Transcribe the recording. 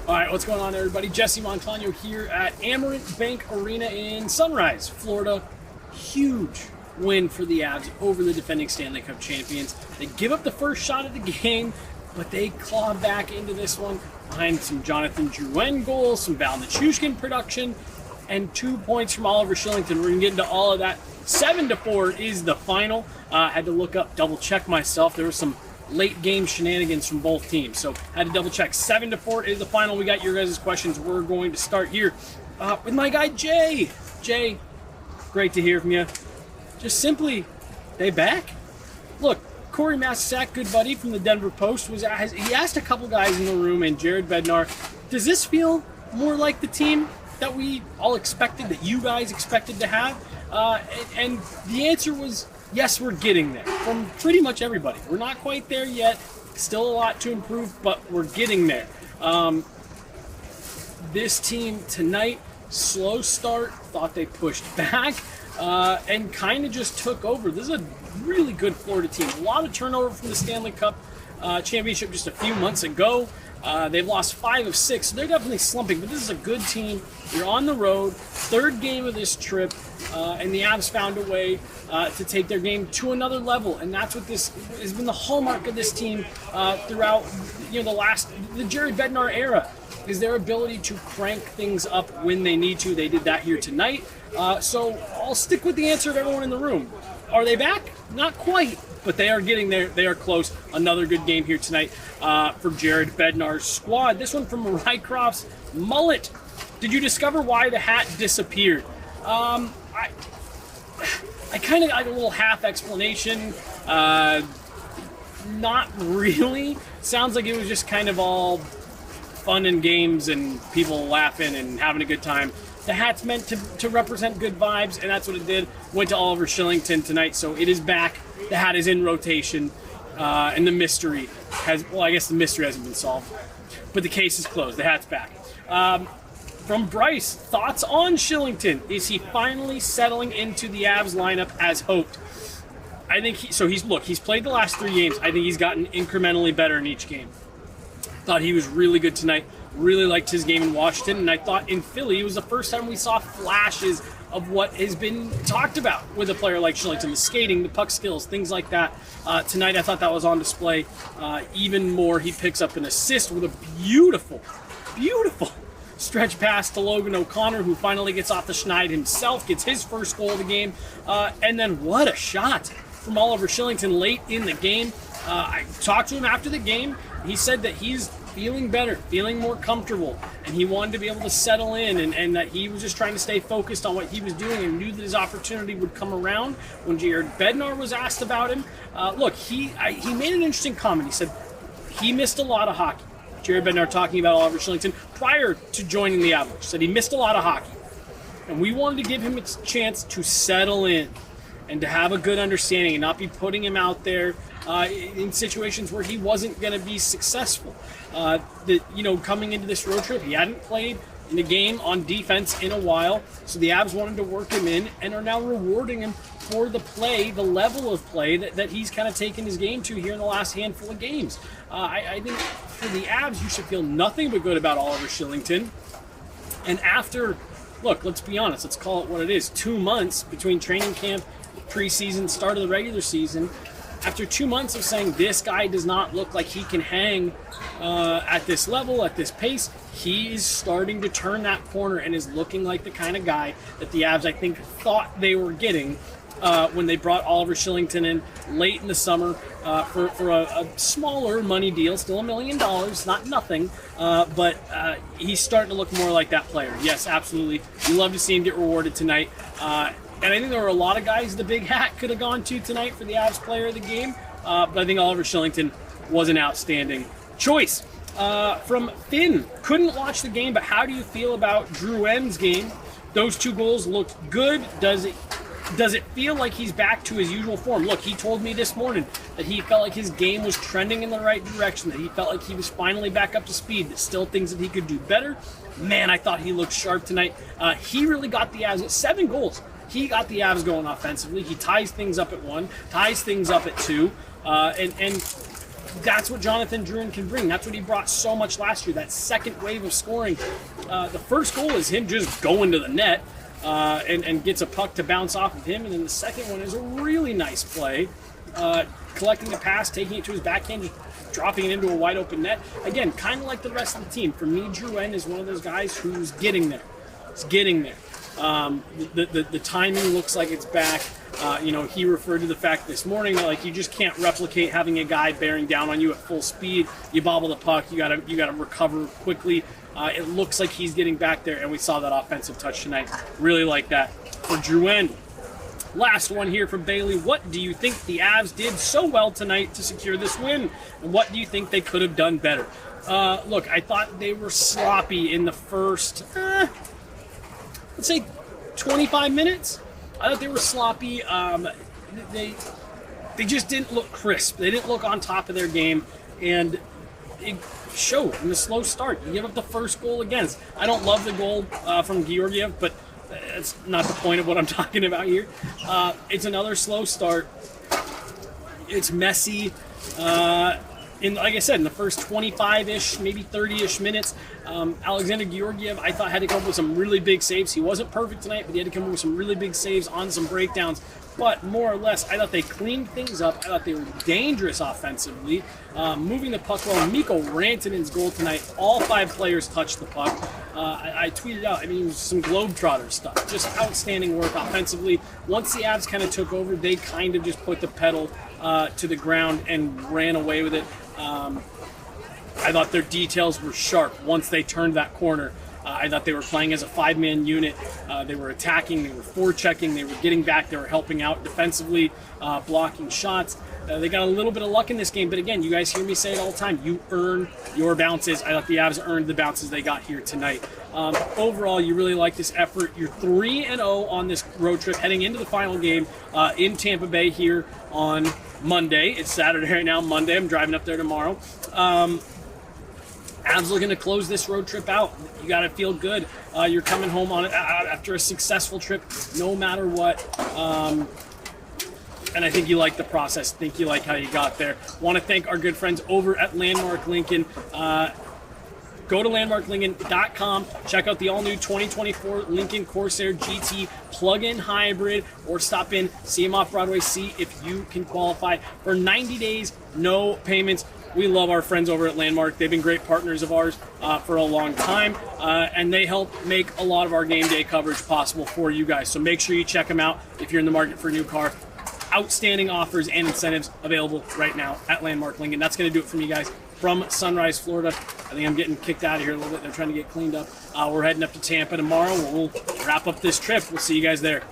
All right, what's going on, everybody? Jesse Montaño here at Amerant Bank Arena in Sunrise, Florida. Huge win for the Avs over the defending Stanley Cup champions. They give up the first shot of the game, but they claw back into this one behind some Jonathan Drouin goals, some Val Nichushkin production, and 2 points from Oliver Shillington. We're going to get into all of that. 7-4 is the final. Had to look up, double check myself. There was some late game shenanigans from both teams, so had to double check. 7-4 is the final. We got your guys' questions. We're going to start here with my guy Jay. Jay, great to hear from you. Just simply, they back. Look, Corey Massac, good buddy from the Denver Post, he asked a couple guys in the room, and Jared Bednar, does this feel more like the team that we all expected, that you guys expected to have? And the answer was, yes, we're getting there from pretty much everybody. We're not quite there yet. Still a lot to improve, but we're getting there. This team tonight, slow start, thought they pushed back, and kind of just took over. This is a really good Florida team. A lot of turnover from the Stanley Cup championship just a few months ago. They've lost 5 of 6, so they're definitely slumping, but this is a good team. You're on the road, third game of this trip, and the Avs found a way to take their game to another level, and that's what this has been the hallmark of this team throughout the Jared Bednar era, is their ability to crank things up when they need to. They did that here tonight. So I'll stick with the answer of everyone in the room. Are they back? Not quite, but they are getting there. They are close. Another good game here tonight for Jared Bednar's squad. This one from Rycroft's mullet. Did you discover why the hat disappeared? I kind of got a little half explanation. Not really. Sounds like it was just kind of all fun and games and people laughing and having a good time. The hat's meant to represent good vibes, and that's what it did. Went to Oliver Shillington tonight, so it is back. The hat is in rotation, and the mystery I guess the mystery hasn't been solved, but the case is closed. The hat's back. From Bryce, thoughts on Shillington? Is he finally settling into the Avs lineup as hoped? I think he's played the last 3 games. I think he's gotten incrementally better in each game. Thought he was really good tonight. Really liked his game in Washington, and I thought in Philly it was the first time we saw flashes of what has been talked about with a player like Shillington, the skating, the puck skills, things like that. Tonight I thought that was on display even more. He picks up an assist with a beautiful stretch pass to Logan O'Connor, who finally gets off the schneid himself, gets his first goal of the game, and then what a shot from Oliver Shillington late in the game. I talked to him after the game. He said that he's feeling better, feeling more comfortable, and he wanted to be able to settle in, and that he was just trying to stay focused on what he was doing and knew that his opportunity would come around. When Jared Bednar was asked about him, he made an interesting comment. He said he missed a lot of hockey. Jared Bednar talking about Oliver Shillington prior to joining the Avalanche, said he missed a lot of hockey, and we wanted to give him a chance to settle in and to have a good understanding and not be putting him out there in situations where he wasn't going to be successful. Coming into this road trip, he hadn't played in a game on defense in a while, so the Avs wanted to work him in and are now rewarding him for the level of play that he's kind of taken his game to here in the last handful of games. I think for the Avs, you should feel nothing but good about Oliver Shillington. And let's be honest, let's call it what it is, 2 months between training camp, preseason, start of the regular season. After 2 months of saying this guy does not look like he can hang at this level, at this pace, he is starting to turn that corner and is looking like the kind of guy that the Avs, I think, thought they were getting when they brought Oliver Shillington in late in the summer for a smaller money deal, still $1 million, not nothing, but he's starting to look more like that player. Yes, absolutely. You love to see him get rewarded tonight. And I think there were a lot of guys the big hat could have gone to tonight for the Avs player of the game, but I think Oliver Shillington was an outstanding choice. From Finn, couldn't watch the game, but how do you feel about Drouin's game? Those 2 goals looked good. Does it feel like he's back to his usual form? Look, he told me this morning that he felt like his game was trending in the right direction, that he felt like he was finally back up to speed, that still things that he could do better. Man, I thought he looked sharp tonight. He really got the Avs at 7 goals. He got the Avs going offensively. He ties things up at 1, ties things up at 2, and that's what Jonathan Drouin can bring. That's what he brought so much last year, that second wave of scoring. The first goal is him just going to the net and gets a puck to bounce off of him. And then the second one is a really nice play, collecting the pass, taking it to his backhand, just dropping it into a wide open net. Again, kind of like the rest of the team. For me, Drouin is one of those guys who's getting there. It's getting there. The timing looks like it's back. He referred to the fact this morning that like you just can't replicate having a guy bearing down on you at full speed. You bobble the puck, you gotta recover quickly. It looks like he's getting back there, and we saw that offensive touch tonight. Really like that for Drouin. Last one here from Bailey. What do you think the Avs did so well tonight to secure this win? And what do you think they could have done better? Look, I thought they were sloppy in the first, let's say 25 minutes. I thought they were sloppy. They just didn't look crisp. They didn't look on top of their game, and it showed in the slow start. You give up the first goal against. I don't love the goal from Georgiev, but that's not the point of what I'm talking about here. It's another slow start. It's messy. Like I said, in the first 25-ish, maybe 30-ish minutes, Alexander Georgiev, I thought, had to come up with some really big saves. He wasn't perfect tonight, but he had to come up with some really big saves on some breakdowns. But more or less, I thought they cleaned things up. I thought they were dangerous offensively, moving the puck well. Mikko Rantanen's goal tonight, all 5 players touched the puck. I tweeted out, it was some Globetrotter stuff. Just outstanding work offensively. Once the Avs kind of took over, they kind of just put the pedal to the ground and ran away with it. I thought their details were sharp once they turned that corner. I thought they were playing as a 5-man unit. They were attacking, they were forechecking, they were getting back, they were helping out defensively, blocking shots. They got a little bit of luck in this game, but again, you guys hear me say it all the time. You earn your bounces. I thought the Avs earned the bounces they got here tonight. Overall, you really like this effort. You're 3-0 on this road trip, heading into the final game in Tampa Bay here on Monday. It's Saturday right now, Monday. I'm driving up there tomorrow. Avs looking to close this road trip out. You got to feel good. You're coming home on it after a successful trip, no matter what. And I think you like the process. I think you like how you got there. Want to thank our good friends over at Landmark Lincoln. Go to landmarklincoln.com. Check out the all-new 2024 Lincoln Corsair GT plug-in hybrid, or stop in, see them off Broadway, see if you can qualify for 90 days, no payments. We love our friends over at Landmark. They've been great partners of ours for a long time, and they help make a lot of our game day coverage possible for you guys. So make sure you check them out if you're in the market for a new car. Outstanding offers and incentives available right now at Landmark Lincoln. That's going to do it for me, guys, from Sunrise, Florida. I think I'm getting kicked out of here a little bit. They're trying to get cleaned up. We're heading up to Tampa tomorrow. We'll wrap up this trip. We'll see you guys there.